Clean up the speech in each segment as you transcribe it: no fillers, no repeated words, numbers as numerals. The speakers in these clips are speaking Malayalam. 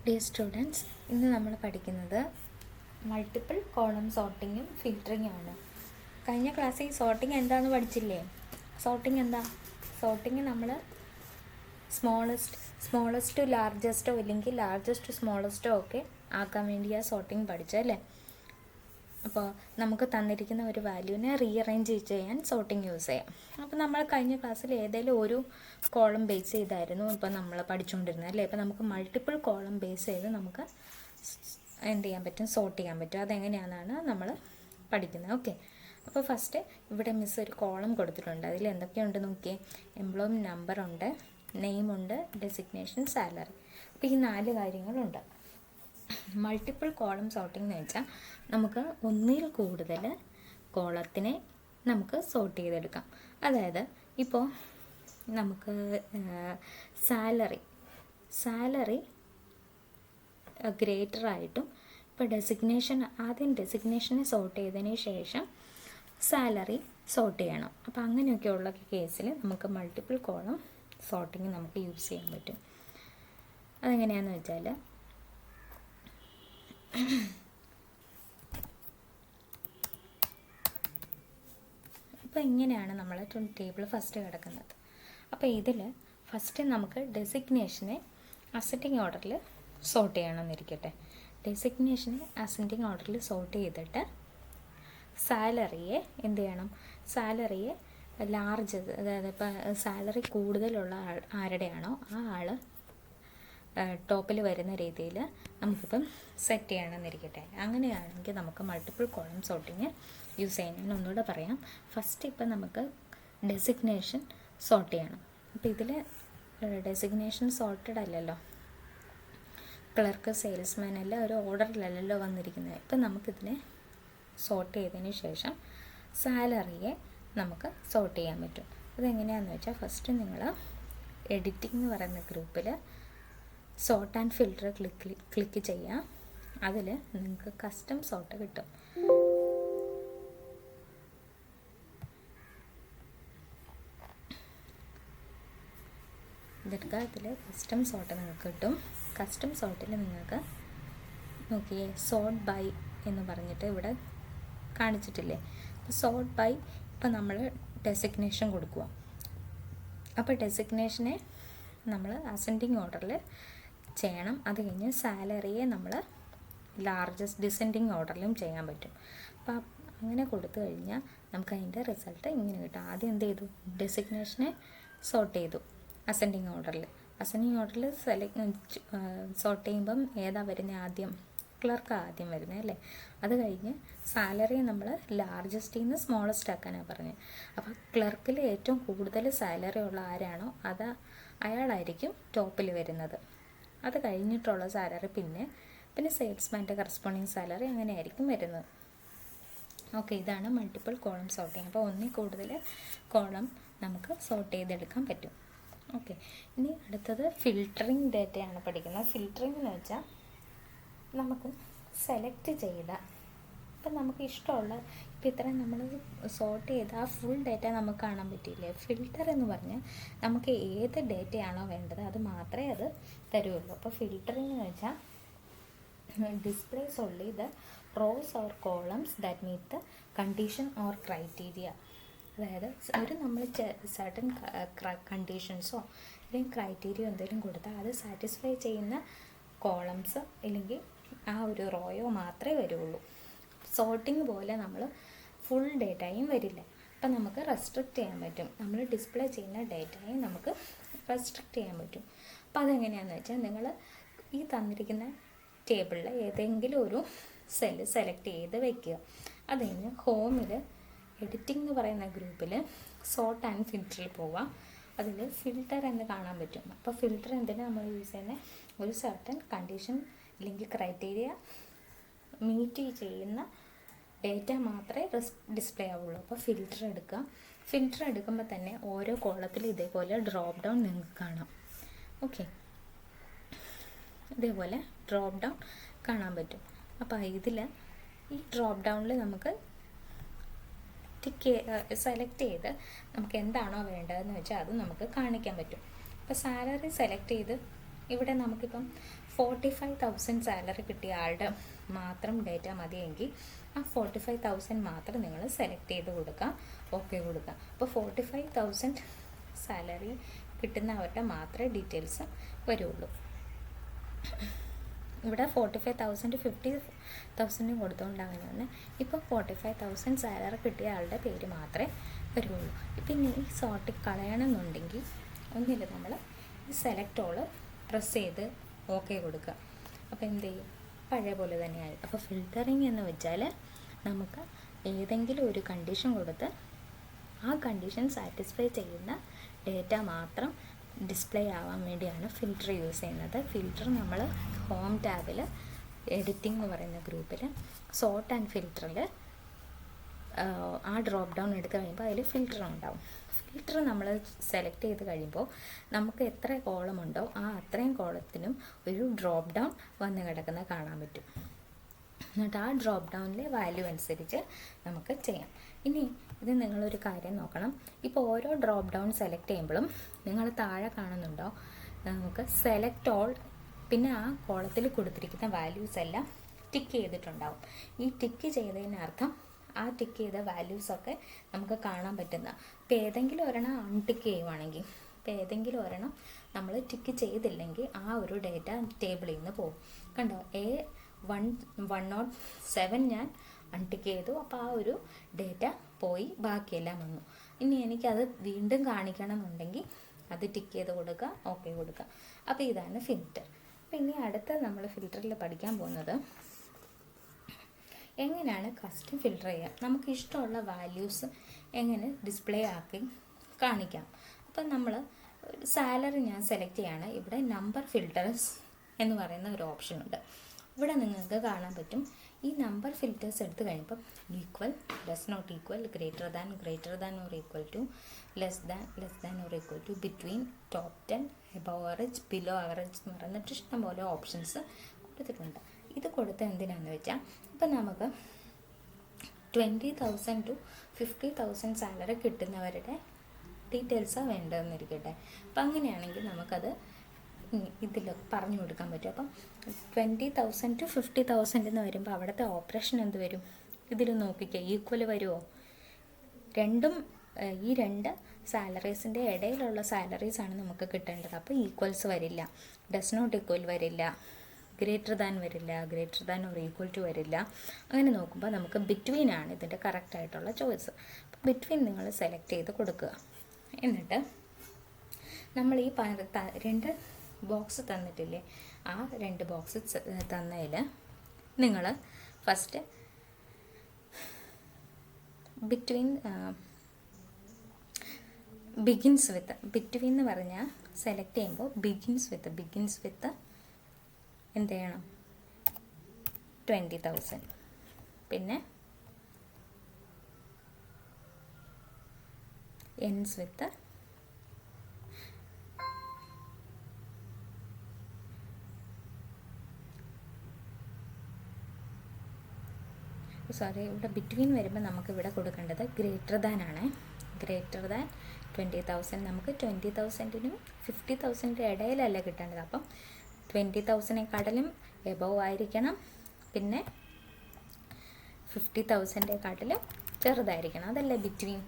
ഡിയർ സ്റ്റുഡൻസ്, ഇന്ന് നമ്മൾ പഠിക്കുന്നത് മൾട്ടിപ്പിൾ കോളം സോർട്ടിങ്ങും ഫിൽറ്ററിങ്ങും ആണ്. കഴിഞ്ഞ ക്ലാസ്സിൽ സോർട്ടിങ് എന്താണെന്ന് പഠിച്ചില്ലേ? സോർട്ടിങ് എന്താ? സോർട്ടിങ് നമ്മൾ സ്മോളസ്റ്റ് ടു ലാർജസ്റ്റോ ഇല്ലെങ്കിൽ ലാർജസ്റ്റ് ടു സ്മോളസ്റ്റോ ഒക്കെ ആക്കാൻ വേണ്ടിയാണ് സോർട്ടിങ് പഠിച്ചല്ലേ. അപ്പോൾ നമുക്ക് തന്നിരിക്കുന്ന ഒരു വാല്യൂവിനെ റീഅറേഞ്ച് ചെയ്യാൻ സോർട്ടിങ് യൂസ് ചെയ്യാം. അപ്പോൾ നമ്മൾ കഴിഞ്ഞ ക്ലാസ്സിൽ ഏതെങ്കിലും ഒരു കോളം ബേസ് ചെയ്തായിരുന്നു ഇപ്പോൾ നമ്മൾ പഠിച്ചുകൊണ്ടിരുന്നത് അല്ലേ. ഇപ്പോൾ നമുക്ക് മൾട്ടിപ്പിൾ കോളം ബേസ് ചെയ്ത് നമുക്ക് എന്ത് ചെയ്യാൻ പറ്റും, സോർട്ട് ചെയ്യാൻ പറ്റും. അതെങ്ങനെയാണെന്നാണ് നമ്മൾ പഠിക്കുന്നത്. ഓക്കെ, അപ്പോൾ ഫസ്റ്റ് ഇവിടെ മിസ് ഒരു കോളം കൊടുത്തിട്ടുണ്ട്. അതിൽ എന്തൊക്കെയുണ്ട് നോക്കിയേ. എംപ്ലോയ്മെൻറ്റ് നമ്പർ ഉണ്ട്, നെയിമുണ്ട്, ഡെസിഗ്നേഷൻ, സാലറി. അപ്പോൾ ഈ 4 കാര്യങ്ങളുണ്ട്. മൾട്ടിപ്പിൾ കോളം സോർട്ടിംഗ് എന്ന് വെച്ചാൽ നമുക്ക് ഒന്നിൽ കൂടുതൽ കോളത്തിനെ നമുക്ക് സോർട്ട് ചെയ്തെടുക്കാം. അതായത് ഇപ്പോൾ നമുക്ക് സാലറി ഗ്രേറ്റർ ആയിട്ടും ഇപ്പോൾ ആദ്യം ഡെസിഗ്നേഷനെ സോർട്ട് ചെയ്തതിന് ശേഷം സാലറി സോർട്ട് ചെയ്യണം. അപ്പോൾ അങ്ങനെയൊക്കെയുള്ള കേസിൽ നമുക്ക് മൾട്ടിപ്പിൾ കോളം സോർട്ടിങ് നമുക്ക് യൂസ് ചെയ്യാൻ പറ്റും. അതെങ്ങനെയാണെന്ന് വെച്ചാൽ ഇപ്പോൾ ഇങ്ങനെയാണ് നമ്മൾ ടേബിൾ ഫസ്റ്റ് കിടക്കുന്നത്. അപ്പോൾ ഇതിൽ ഫസ്റ്റ് നമുക്ക് ഡെസിഗ്നേഷനെ അസെൻഡിങ് ഓർഡറിൽ സോർട്ട് ചെയ്യണമെന്നിരിക്കട്ടെ. ഡെസിഗ്നേഷനെ അസെൻഡിങ് ഓർഡറിൽ സോർട്ട് ചെയ്തിട്ട് സാലറിയെ എന്ത് ചെയ്യണം, സാലറിയെ ലാർജ്, അതായത് ഇപ്പോൾ സാലറി കൂടുതലുള്ള ആരുടെയാണോ ആ ആൾ ടോപ്പിൽ വരുന്ന രീതിയിൽ നമുക്കിപ്പം സെറ്റ് ചെയ്യണമെന്നിരിക്കട്ടെ. അങ്ങനെയാണെങ്കിൽ നമുക്ക് മൾട്ടിപ്പിൾ കോളം സോർട്ടിങ് യൂസ് ചെയ്യാൻ. ഞാൻ ഒന്നുകൂടെ പറയാം. ഫസ്റ്റ് ഇപ്പം നമുക്ക് ഡെസിഗ്നേഷൻ സോർട്ട് ചെയ്യണം. അപ്പോൾ ഇതിൽ ഡെസിഗ്നേഷൻ സോർട്ടഡ് അല്ലല്ലോ, ക്ലർക്ക്, സെയിൽസ്മാൻ എല്ലാം ഒരു ഓർഡറിലല്ലല്ലോ വന്നിരിക്കുന്നത്. ഇപ്പം നമുക്കിതിനെ സോർട്ട് ചെയ്തതിന് ശേഷം സാലറിയെ നമുക്ക് സോർട്ട് ചെയ്യാൻ പറ്റും. അതെങ്ങനെയാണെന്ന് വെച്ചാൽ ഫസ്റ്റ് നിങ്ങൾ എഡിറ്റിംഗ് എന്ന് പറയുന്ന ഗ്രൂപ്പിൽ സോർട്ട് ആൻഡ് ഫിൽറ്റർ ക്ലിക്ക് ചെയ്യാം. അതിൽ നിങ്ങൾക്ക് കസ്റ്റം സോർട്ട് കിട്ടും. ഇതെടുക്കുക. ഇതിൽ കസ്റ്റം സോർട്ട് നിങ്ങൾക്ക് കിട്ടും. കസ്റ്റം സോർട്ടിൽ നിങ്ങൾക്ക് നോക്കിയേ, സോർട്ട് ബൈ എന്ന് പറഞ്ഞിട്ട് ഇവിടെ കാണിച്ചിട്ടില്ലേ. അപ്പോൾ സോർട്ട് ബൈ ഇപ്പം നമ്മൾ ഡെസിഗ്നേഷൻ കൊടുക്കുക. അപ്പോൾ ഡെസിഗ്നേഷനെ നമ്മൾ അസെൻഡിങ് ഓർഡറിൽ ചെയ്യണം. അത് കഴിഞ്ഞ് സാലറിയെ നമ്മൾ ഡിസെൻഡിങ് ഓർഡറിലും ചെയ്യാൻ പറ്റും. അപ്പോൾ അങ്ങനെ കൊടുത്തു കഴിഞ്ഞാൽ നമുക്ക് അതിൻ്റെ റിസൾട്ട് ഇങ്ങനെ കിട്ടും. ആദ്യം എന്ത് ചെയ്തു, ഡെസിഗ്നേഷനെ സോർട്ട് ചെയ്തു അസെൻഡിങ് ഓർഡറിൽ. അസെൻഡിങ് ഓർഡറിൽ സോർട്ട് ചെയ്യുമ്പം ഏതാ വരുന്നത്, ആദ്യം ക്ലർക്ക് ആദ്യം വരുന്നത് അല്ലേ. അത് കഴിഞ്ഞ് സാലറി നമ്മൾ ലാർജസ്റ്റിൽ നിന്ന് സ്മോളസ്റ്റ് ആക്കാനാണ് പറഞ്ഞത്. അപ്പോൾ ക്ലർക്കിൽ ഏറ്റവും കൂടുതൽ സാലറി ഉള്ള ആരാണോ അയാളായിരിക്കും ടോപ്പിൽ വരുന്നത്. അത് കഴിഞ്ഞിട്ടുള്ള സാലറി പിന്നെ സെയിൽസ്മാൻ്റെ കറസ്പോണ്ടിങ് സാലറി അങ്ങനെയായിരിക്കും വരുന്നത്. ഓക്കെ, ഇതാണ് മൾട്ടിപ്പിൾ കോളം സോർട്ടിങ്. അപ്പോൾ ഒന്നിൽ കൂടുതൽ കോളം നമുക്ക് സോർട്ട് ചെയ്തെടുക്കാൻ പറ്റും. ഓക്കെ, ഇനി അടുത്തത് ഫിൽറ്ററിങ് ഡേറ്റയാണ് പഠിക്കുന്നത്. ഫിൽറ്ററിങ് എന്ന് വെച്ചാൽ നമുക്ക് സെലക്ട് ചെയ്ത, ഇപ്പം നമുക്ക് ഇഷ്ടമുള്ള, ഇപ്പം ഇത്രയും നമ്മൾ സോർട്ട് ചെയ്ത് ആ ഫുൾ ഡേറ്റ നമുക്ക് കാണാൻ പറ്റിയില്ലേ. ഫിൽറ്റർ എന്ന് പറഞ്ഞാൽ നമുക്ക് ഏത് ഡേറ്റയാണോ വേണ്ടത് അത് മാത്രമേ അത് തരുള്ളൂ. അപ്പോൾ ഫിൽറ്ററിങ് എന്ന് വെച്ചാൽ displays only the rows or columns that meet the condition or criteria. അതായത് ഒരു നമ്മൾ സർട്ടൻ കണ്ടീഷൻസോ അല്ലെങ്കിൽ ക്രൈറ്റീരിയ എന്തെങ്കിലും കൊടുത്താൽ അത് സാറ്റിസ്ഫൈ ചെയ്യുന്ന കോളംസ് ഇല്ലെങ്കിൽ ആ ഒരു റോയോ മാത്രമേ വരുള്ളൂ. സോർട്ടിങ് പോലെ നമ്മൾ ഫുൾ ഡേറ്റയും വരില്ല. അപ്പം നമുക്ക് റെസ്ട്രിക്റ്റ് ചെയ്യാൻ പറ്റും. നമ്മൾ ഡിസ്പ്ലേ ചെയ്യുന്ന ഡേറ്റയും നമുക്ക് റെസ്ട്രിക്റ്റ് ചെയ്യാൻ പറ്റും. അപ്പോൾ അതെങ്ങനെയാണെന്ന് വെച്ചാൽ നിങ്ങൾ ഈ തന്നിരിക്കുന്ന ടേബിളിൽ ഏതെങ്കിലും ഒരു സെല്ല് സെലക്ട് ചെയ്ത് വയ്ക്കുക. അത് കഴിഞ്ഞ് ഹോമിൽ എഡിറ്റിംഗ് എന്ന് പറയുന്ന ഗ്രൂപ്പിൽ സോർട്ട് ആൻഡ് ഫിൽറ്ററിൽ പോവാം. അതിൽ ഫിൽറ്റർ എന്ന് കാണാൻ പറ്റും. അപ്പോൾ ഫിൽറ്റർ എന്തിനാണ് നമ്മൾ യൂസ് ചെയ്യുന്നത്, ഒരു സർട്ടൻ കണ്ടീഷൻ അല്ലെങ്കിൽ ക്രൈറ്റീരിയ മീറ്റ് ചെയ്യുന്ന ഡേറ്റ മാത്രമേ ഡിസ്പ്ലേ ആവുള്ളൂ. അപ്പോൾ ഫിൽറ്റർ എടുക്കുക. ഫിൽറ്റർ എടുക്കുമ്പോൾ തന്നെ ഓരോ കോളത്തിലും ഇതേപോലെ ഡ്രോപ്പ് ഡൗൺ നിങ്ങൾക്ക് കാണാം. ഓക്കെ, ഇതേപോലെ ഡ്രോപ്പ് ഡൗൺ കാണാൻ പറ്റും. അപ്പോൾ ഇതിൽ ഈ ഡ്രോപ്പ് ഡൗണിൽ നമുക്ക് സെലക്ട് ചെയ്ത് നമുക്ക് എന്താണോ വേണ്ടതെന്ന് വെച്ചാൽ അത് നമുക്ക് കാണിക്കാൻ പറ്റും. അപ്പോൾ സാലറി സെലക്ട് ചെയ്ത് ഇവിടെ നമുക്കിപ്പം 45,000 സാലറി കിട്ടിയ ആളുടെ മാത്രം ഡേറ്റ മതിയെങ്കിൽ ആ 45,000 മാത്രം നിങ്ങൾ സെലക്ട് ചെയ്ത് കൊടുക്കുക, ഓക്കെ കൊടുക്കുക. അപ്പോൾ 45,000 സാലറി കിട്ടുന്നവരുടെ മാത്രമേ ഡീറ്റെയിൽസ് വരുള്ളൂ. ഇവിടെ 45,000 50,000 കൊടുത്തുകൊണ്ടാണ് തന്നെ ഇപ്പോൾ 45,000 സാലറി കിട്ടിയ ആളുടെ പേര് മാത്രമേ വരുള്ളൂ. പിന്നെ ഈ സോർട്ട് കളയണമെന്നുണ്ടെങ്കിൽ ഒന്നില്ല, നമ്മൾ ഈ സെലക്ട് ഓൾ പ്രസ് ചെയ്ത് ഓക്കെ കൊടുക്കുക. അപ്പോൾ എന്ത് ചെയ്യും, പഴയ പോലെ തന്നെയായി. അപ്പോൾ ഫിൽറ്ററിങ് എന്ന് വെച്ചാൽ നമുക്ക് ഏതെങ്കിലും ഒരു കണ്ടീഷൻ കൊടുത്ത് ആ കണ്ടീഷൻ സാറ്റിസ്ഫൈ ചെയ്യുന്ന ഡേറ്റ മാത്രം ഡിസ്പ്ലേ ആവാൻ വേണ്ടിയാണ് ഫിൽറ്റർ യൂസ് ചെയ്യുന്നത്. ഫിൽറ്റർ നമ്മൾ ഹോം ടാബിൽ എഡിറ്റിംഗ് എന്ന് പറയുന്ന ഗ്രൂപ്പിൽ സോർട്ട് ആൻഡ് ഫിൽറ്ററിൽ ആ ഡ്രോപ്പ് ഡൗൺ എടുത്ത് കഴിയുമ്പോൾ അതിൽ ഫിൽറ്റർ ഉണ്ടാവും. ഫിൽറ്റർ നമ്മൾ സെലക്ട് ചെയ്ത് കഴിയുമ്പോൾ നമുക്ക് എത്ര കോളം ഉണ്ടോ ആ അത്രയും കോളത്തിനും ഒരു ഡ്രോപ്പ് ഡൗൺ വന്ന് കിടക്കുന്നത് കാണാൻ പറ്റും. എന്നിട്ട് ആ ഡ്രോപ്പ് ഡൗണിലെ വാല്യൂ അനുസരിച്ച് നമുക്ക് ചെയ്യാം. ഇനി ഇത് നിങ്ങളൊരു കാര്യം നോക്കണം, ഇപ്പോൾ ഓരോ ഡ്രോപ്പ് ഡൗൺ സെലക്ട് ചെയ്യുമ്പോഴും നിങ്ങൾ താഴെ കാണുന്നുണ്ടോ നമുക്ക് സെലക്ട് ഓൾ, പിന്നെ ആ കോളത്തിൽ കൊടുത്തിരിക്കുന്ന വാല്യൂസ് എല്ലാം ടിക്ക് ചെയ്തിട്ടുണ്ടാവും. ഈ ടിക്ക് ചെയ്തതിനർത്ഥം ആ ടിക്ക് ചെയ്ത വാല്യൂസൊക്കെ നമുക്ക് കാണാൻ പറ്റുന്ന. ഇപ്പോൾ ഏതെങ്കിലും ഒരെണ്ണം അൺടിക്ക് ചെയ്യുവാണെങ്കിൽ, ഇപ്പോൾ ഏതെങ്കിലും ഒരെണ്ണം നമ്മൾ ടിക്ക് ചെയ്തില്ലെങ്കിൽ ആ ഒരു ഡേറ്റ ടേബിളിൽ നിന്ന് പോകും. കണ്ടോ, A107 ഞാൻ അൺടിക്ക് ചെയ്തു, അപ്പോൾ ആ ഒരു ഡേറ്റ പോയി, ബാക്കിയെല്ലാം വന്നു. ഇനി എനിക്കത് വീണ്ടും കാണിക്കണം എന്നുണ്ടെങ്കിൽ അത് ടിക്ക് ചെയ്ത് കൊടുക്കുക, ഓക്കെ കൊടുക്കുക. അപ്പോൾ ഇതാണ് ഫിൽറ്റർ. പിന്നെ അടുത്ത നമ്മൾ ഫിൽറ്ററിൽ പഠിക്കാൻ പോകുന്നത് എങ്ങനെയാണ് കസ്റ്റം ഫിൽറ്റർ ചെയ്യുക, നമുക്ക് ഇഷ്ടമുള്ള വാല്യൂസ് എങ്ങനെ ഡിസ്പ്ലേ ആക്കി കാണിക്കാം. അപ്പം നമ്മൾ സാലറി ഞാൻ സെലക്ട് ചെയ്യാണ്. ഇവിടെ നമ്പർ ഫിൽറ്റേഴ്സ് എന്ന് പറയുന്ന ഒരു ഓപ്ഷൻ ഉണ്ട്. ഇവിടെ നിങ്ങൾക്ക് കാണാൻ പറ്റും, ഈ നമ്പർ ഫിൽറ്റേഴ്സ് എടുത്തു കഴിയുമ്പം equal, does not equal, greater than or equal to, less than or equal to, between, top 10, above average, below average എന്ന് പറയുന്നിട്ട് ഇഷ്ടംപോലെ ഓപ്ഷൻസ് കൊടുത്തിട്ടുണ്ട്. ഇത് കൊടുത്ത എന്തിനാണെന്ന് വെച്ചാൽ ഇപ്പം നമുക്ക് 20,000 to 50,000 സാലറി കിട്ടുന്നവരുടെ ഡീറ്റെയിൽസാണ് വേണ്ടതെന്നിരിക്കട്ടെ. അപ്പം അങ്ങനെയാണെങ്കിൽ നമുക്കത് ഇതിൽ പറഞ്ഞു കൊടുക്കാൻ പറ്റും. അപ്പം 20,000 to 50,000 എന്ന് വരുമ്പോൾ അവിടുത്തെ ഓപ്പറേഷൻ എന്ത് വരും, ഇതിൽ നോക്കിക്കുക, ഈക്വൽ വരുമോ? ഈ രണ്ട് സാലറീസിൻ്റെ ഇടയിലുള്ള സാലറീസാണ് നമുക്ക് കിട്ടേണ്ടത്. അപ്പോൾ ഈക്വൽസ് വരില്ല, ഡസ് നോട്ട് ഈക്വൽ വരില്ല, ഗ്രേറ്റർ ദാൻ വരില്ല, greater than or equal to വരില്ല. അങ്ങനെ നോക്കുമ്പോൾ നമുക്ക് ബിറ്റ്വീൻ ആണ് ഇതിൻ്റെ കറക്റ്റായിട്ടുള്ള ചോയ്സ്. അപ്പോൾ ബിറ്റ്വീൻ നിങ്ങൾ സെലക്ട് ചെയ്ത് കൊടുക്കുക. എന്നിട്ട് നമ്മൾ ഈ രണ്ട് ബോക്സ് തന്നിട്ടില്ലേ, ആ രണ്ട് ബോക്സ് തന്നതിൽ നിങ്ങൾ ഫസ്റ്റ് ബിറ്റ്വീൻ ബിഗിൻസ് ബിറ്റ്വീൻ എന്ന് പറഞ്ഞാൽ സെലക്ട് ചെയ്യുമ്പോൾ ബിഗിൻസ് വിത്ത് എന്ത് ചെയ്യണം, 20,000. പിന്നെ എൻഡ്സ് വിത്ത് ഇവിടെ ബിറ്റ്വീൻ വരുമ്പോൾ നമുക്ക് ഇവിടെ കൊടുക്കേണ്ടത് ഗ്രേറ്റർ ദാൻ ആണ്. Greater than 20,000. നമുക്ക് 20,000-നും 50,000 ഇടയിലല്ല കിട്ടേണ്ടത്. അപ്പം 20,000-നെക്കാട്ടിലും എബവ് ആയിരിക്കണം, പിന്നെ 50,000-നെക്കാട്ടിലും ചെറുതായിരിക്കണം. അതല്ലേ ബിറ്റ്വീൻ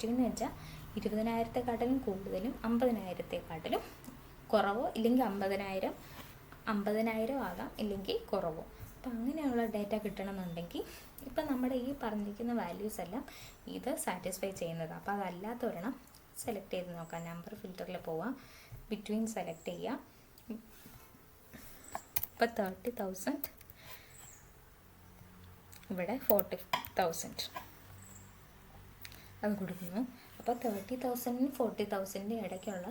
എന്ന് വെച്ചാൽ 20,000-നെക്കാട്ടിലും കൂടുതലും 50,000-നെക്കാട്ടിലും കുറവോ, ഇല്ലെങ്കിൽ 50,000 ആകാം, ഇല്ലെങ്കിൽ കുറവോ. അപ്പോൾ അങ്ങനെയുള്ള ഡേറ്റ കിട്ടണമെന്നുണ്ടെങ്കിൽ ഇപ്പം നമ്മുടെ ഈ പറഞ്ഞിരിക്കുന്ന വാല്യൂസ് എല്ലാം ഇത് സാറ്റിസ്ഫൈ ചെയ്യുന്നത്. അപ്പോൾ അതല്ലാത്ത ഒരെണ്ണം സെലക്ട് ചെയ്ത് നോക്കാം. നമ്പർ ഫിൽറ്ററിൽ പോവാം, ബിറ്റ്വീൻ സെലക്ട് ചെയ്യുക. ഇപ്പോൾ 30,000, ഇവിടെ 40,000 അത് കൊടുക്കുന്നു. അപ്പോൾ 30,000-നും 40,000-ൻ്റെ ഇടയ്ക്കുള്ള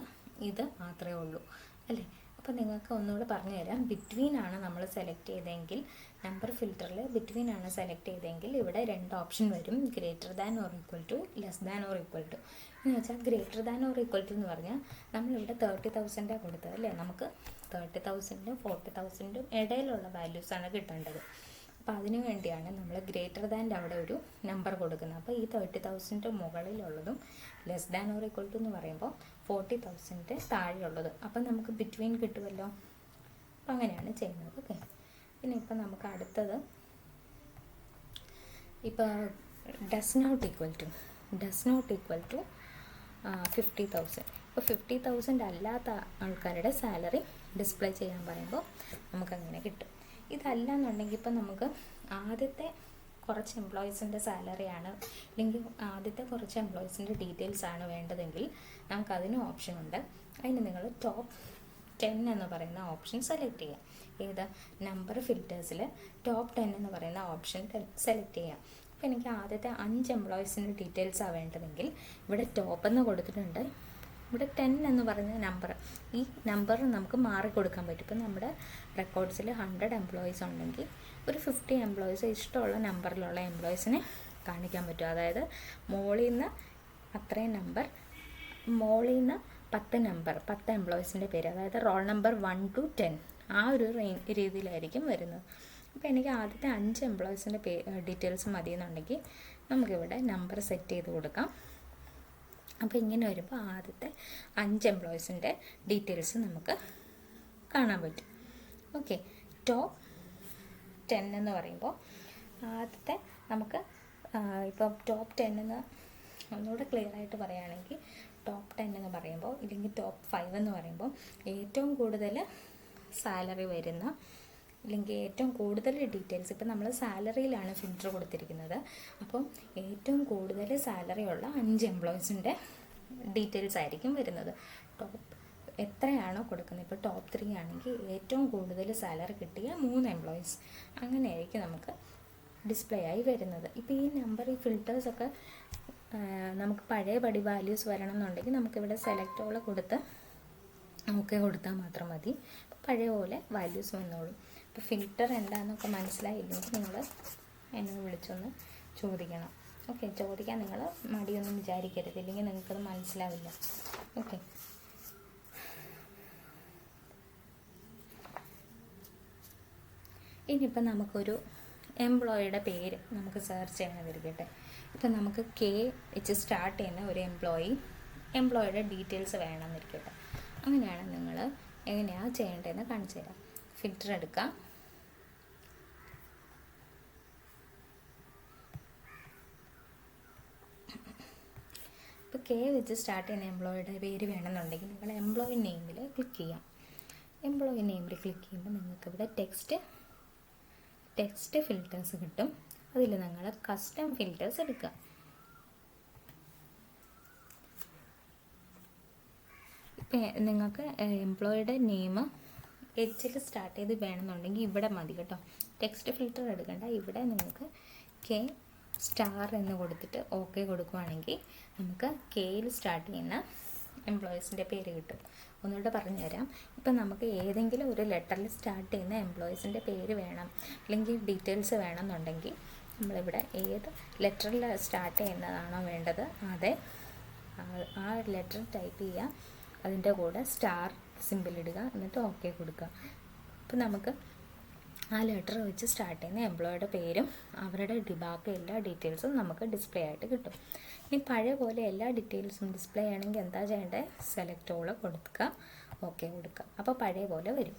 ഇത് മാത്രമേ ഉള്ളൂ അല്ലേ. അപ്പോൾ നിങ്ങൾക്ക് ഒന്നുകൂടെ പറഞ്ഞു തരാം. ബിറ്റ്വീൻ ആണ് നമ്മൾ സെലക്ട് ചെയ്തെങ്കിൽ, നമ്പർ ഫിൽറ്ററിൽ ബിറ്റ്വീൻ ആണ് സെലക്ട് ചെയ്തെങ്കിൽ ഇവിടെ രണ്ട് ഓപ്ഷൻ വരും, greater than or equal to, less than or equal to. എന്ന് വെച്ചാൽ greater than or equal to എന്ന് പറഞ്ഞാൽ നമ്മളിവിടെ 30,000 കൊടുത്തത് അല്ലേ. നമുക്ക് 30,000-നും 40,000-നും ഇടയിലുള്ള വാല്യൂസാണ് കിട്ടേണ്ടത്. അപ്പോൾ അതിനു വേണ്ടിയാണ് നമ്മൾ ഗ്രേറ്റർ ദാൻ്റെ അവിടെ ഒരു നമ്പർ കൊടുക്കുന്നത്. അപ്പോൾ ഈ 30,000 മുകളിലുള്ളതും less than or equal to എന്ന് പറയുമ്പോൾ 40,000 താഴെയുള്ളത്. അപ്പം നമുക്ക് ബിറ്റ്വീൻ കിട്ടുമല്ലോ. അപ്പോൾ അങ്ങനെയാണ് ചെയ്യുന്നത്. ഓക്കെ, പിന്നെ ഇപ്പോൾ നമുക്ക് അടുത്തത് ഇപ്പോൾ ഡസ് നോട്ട് ഈക്വൽ ടു 50,000. ഇപ്പോൾ 50,000 അല്ലാത്ത ആൾക്കാരുടെ സാലറി ഡിസ്പ്ലേ ചെയ്യാൻ പറയുമ്പോൾ നമുക്കങ്ങനെ കിട്ടും. ഇതല്ല എന്നുണ്ടെങ്കിൽ ഇപ്പം നമുക്ക് ആദ്യത്തെ കുറച്ച് എംപ്ലോയീസിൻ്റെ സാലറിയാണ്, അല്ലെങ്കിൽ ആദ്യത്തെ കുറച്ച് എംപ്ലോയീസിൻ്റെ ഡീറ്റെയിൽസ് ആണ് വേണ്ടതെങ്കിൽ നമുക്കതിന് ഓപ്ഷനുണ്ട്. അതിന് നിങ്ങൾ ടോപ്പ് 10 എന്ന് പറയുന്ന ഓപ്ഷൻ സെലക്ട് ചെയ്യാം. ഏത് നമ്പർ ഫിൽറ്റേഴ്സിൽ ടോപ്പ് 10 എന്ന് പറയുന്ന ഓപ്ഷൻ സെലക്ട് ചെയ്യാം. അപ്പോൾ എനിക്ക് ആദ്യത്തെ 5 എംപ്ലോയീസിൻ്റെ ഡീറ്റെയിൽസാണ് വേണ്ടതെങ്കിൽ ഇവിടെ ടോപ്പ് എന്ന് കൊടുത്തിട്ടുണ്ട്. ഇവിടെ 10 എന്ന് പറയുന്ന നമ്പർ, ഈ നമ്പർ നമുക്ക് മാറി കൊടുക്കാൻ പറ്റും. ഇപ്പോൾ നമ്മുടെ റെക്കോർഡ്സിൽ 100 എംപ്ലോയീസ് ഉണ്ടെങ്കിൽ ഒരു 50 എംപ്ലോയീസ് ഇഷ്ടമുള്ള നമ്പറിലുള്ള എംപ്ലോയീസിനെ കാണിക്കാൻ പറ്റും. അതായത് മോളിൽ നിന്ന് അത്രയും നമ്പർ, മോളിൽ നിന്ന് 10 എംപ്ലോയീസിൻ്റെ പേര്, അതായത് റോൾ നമ്പർ 1 to 10 ആ ഒരു രീതിയിലായിരിക്കും വരുന്നത്. അപ്പോൾ എനിക്ക് ആദ്യത്തെ 5 എംപ്ലോയീസിൻ്റെ ഡീറ്റെയിൽസ് മതിയെന്നുണ്ടെങ്കിൽ നമുക്കിവിടെ നമ്പർ സെറ്റ് ചെയ്ത് കൊടുക്കാം. അപ്പോൾ ഇങ്ങനെ വരുമ്പോൾ ആദ്യത്തെ 5 എംപ്ലോയീസിൻ്റെ ഡീറ്റെയിൽസ് നമുക്ക് കാണാൻ പറ്റും. ഓക്കെ, ടോപ്പ് 10 എന്ന് പറയുമ്പോൾ ആദ്യത്തെ നമുക്ക് ഇപ്പോൾ ടോപ്പ് 10 എന്ന് ഒന്നുകൂടെ ക്ലിയർ ആയിട്ട് പറയുകയാണെങ്കിൽ ടോപ്പ് 10 എന്ന് പറയുമ്പോൾ, ഇല്ലെങ്കിൽ ടോപ്പ് 5 എന്ന് പറയുമ്പോൾ ഏറ്റവും കൂടുതൽ സാലറി വരുന്ന, അല്ലെങ്കിൽ ഏറ്റവും കൂടുതൽ ഡീറ്റെയിൽസ്, ഇപ്പോൾ നമ്മൾ സാലറിയിലാണ് ഫിൽറ്റർ കൊടുത്തിരിക്കുന്നത്. അപ്പം ഏറ്റവും കൂടുതൽ സാലറി ഉള്ള 5 എംപ്ലോയീസിൻ്റെ ഡീറ്റെയിൽസ് ആയിരിക്കും വരുന്നത്. ടോപ്പ് എത്രയാണോ കൊടുക്കുന്നത്, ഇപ്പോൾ ടോപ്പ് 3 ആണെങ്കിൽ ഏറ്റവും കൂടുതൽ സാലറി കിട്ടിയ 3 എംപ്ലോയീസ്, അങ്ങനെയായിരിക്കും നമുക്ക് ഡിസ്പ്ലേ ആയി വരുന്നത്. ഇപ്പോൾ ഈ നമ്പർ, ഈ ഫിൽറ്റേഴ്സൊക്കെ നമുക്ക് പഴയപടി വാല്യൂസ് വരണം എന്നുണ്ടെങ്കിൽ നമുക്കിവിടെ സെലക്ട് ഓൾ കൊടുത്ത് ഓക്കെ കൊടുത്താൽ മാത്രം മതി. പഴയ പോലെ വാല്യൂസ് വന്നോളും. ഇപ്പോൾ ഫിൽറ്റർ എന്താണെന്നൊക്കെ മനസ്സിലായില്ലെങ്കിൽ നിങ്ങൾ എന്നെ വിളിച്ചൊന്ന് ചോദിക്കണം. ഓക്കെ, ചോദിക്കാൻ നിങ്ങൾ മടിയൊന്നും വിചാരിക്കരുത്, ഇല്ലെങ്കിൽ നിങ്ങൾക്കത് മനസ്സിലാവില്ല. ഓക്കെ, ഇനിയിപ്പോൾ നമുക്കൊരു എംപ്ലോയിയുടെ പേര് നമുക്ക് സെർച്ച് ചെയ്യണമെന്നിരിക്കട്ടെ. ഇപ്പം നമുക്ക് കെ വെച്ച് സ്റ്റാർട്ട് ചെയ്യുന്ന ഒരു എംപ്ലോയിയുടെ ഡീറ്റെയിൽസ് വേണമെന്നിരിക്കട്ടെ. അങ്ങനെയാണ് നിങ്ങൾ എങ്ങനെയാണ് ചെയ്യേണ്ടതെന്ന് കാണിച്ചു തരാം. ഫിൽറ്റർ എടുക്കാം. ഇപ്പോൾ കെ വെച്ച് സ്റ്റാർട്ട് ചെയ്യുന്ന എംപ്ലോയിയുടെ പേര് വേണമെന്നുണ്ടെങ്കിൽ നിങ്ങൾ എംപ്ലോയി നെയിമിൽ ക്ലിക്ക് ചെയ്യാം. എംപ്ലോയി നെയിമിൽ ക്ലിക്ക് ചെയ്യുമ്പോൾ നിങ്ങൾക്ക് ഇവിടെ ടെക്സ്റ്റ് ഫിൽറ്റേഴ്സ് കിട്ടും. അതിൽ നിങ്ങൾ കസ്റ്റം ഫിൽറ്റേഴ്സ് എടുക്കുക. ഇപ്പം നിങ്ങൾക്ക് എംപ്ലോയിയുടെ നെയിം എച്ചിൽ സ്റ്റാർട്ട് ചെയ്ത് വേണമെന്നുണ്ടെങ്കിൽ ഇവിടെ മതി കേട്ടോ. ടെക്സ്റ്റ് ഫിൽറ്റർ എടുക്കേണ്ട. ഇവിടെ നിങ്ങൾക്ക് കെ സ്റ്റാർ എന്ന് കൊടുത്തിട്ട് ഓക്കെ കൊടുക്കുവാണെങ്കിൽ നമുക്ക് കെയിൽ സ്റ്റാർട്ട് ചെയ്യുന്ന എംപ്ലോയീസിൻ്റെ പേര് കിട്ടും. ഒന്നുകൂടെ പറഞ്ഞു തരാം. ഇപ്പം നമുക്ക് ഏതെങ്കിലും ഒരു ലെറ്ററിൽ സ്റ്റാർട്ട് ചെയ്യുന്ന എംപ്ലോയീസിൻ്റെ പേര് വേണം, അല്ലെങ്കിൽ ഡീറ്റെയിൽസ് വേണമെന്നുണ്ടെങ്കിൽ നമ്മളിവിടെ ഏത് ലെറ്ററിൽ സ്റ്റാർട്ട് ചെയ്യുന്നതാണോ വേണ്ടത് അതെ ആ ലെറ്റർ ടൈപ്പ് ചെയ്യുക, അതിൻ്റെ കൂടെ സ്റ്റാർ സിമ്പിൾ ഇടുക, എന്നിട്ട് ഓക്കെ കൊടുക്കുക. അപ്പോൾ നമുക്ക് ആ ലെറ്റർ വെച്ച് സ്റ്റാർട്ട് ചെയ്യുന്ന എംപ്ലോയിയുടെ പേരും അവരുടെ ബാക്കി എല്ലാ ഡീറ്റെയിൽസും നമുക്ക് ഡിസ്പ്ലേ ആയിട്ട് കിട്ടും. ഇനി പഴയ പോലെ എല്ലാ ഡീറ്റെയിൽസും ഡിസ്പ്ലേ ചെയ്യണമെങ്കിൽ എന്താ ചെയ്യേണ്ടത്? സെലക്ട് ഓൾ കൊടുക്കുക, ഓക്കെ കൊടുക്കുക. അപ്പോൾ പഴയ പോലെ വരും.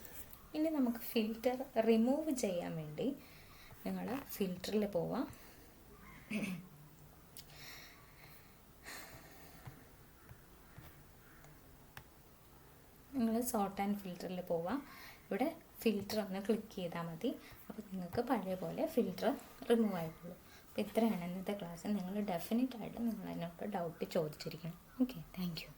ഇനി നമുക്ക് ഫിൽറ്റർ റിമൂവ് ചെയ്യാൻ വേണ്ടി നിങ്ങൾ ഫിൽറ്ററിൽ പോവാം. നിങ്ങൾ സോർട്ട് ആൻഡ് ഫിൽറ്ററിൽ പോവാം. ഇവിടെ ഫിൽറ്റർ ഒന്ന് ക്ലിക്ക് ചെയ്താൽ മതി. അപ്പോൾ നിങ്ങൾക്ക് പഴയ പോലെ ഫിൽറ്റർ റിമൂവ് ആയിട്ടുള്ളൂ. അപ്പോൾ ഇത്രയാണ് ഇന്നത്തെ ക്ലാസ്. നിങ്ങൾ ഡെഫിനറ്റായിട്ട് നിങ്ങൾ അതിനൊക്കെ ഡൗട്ട് ചോദിച്ചിരിക്കണം. Okay, thank U.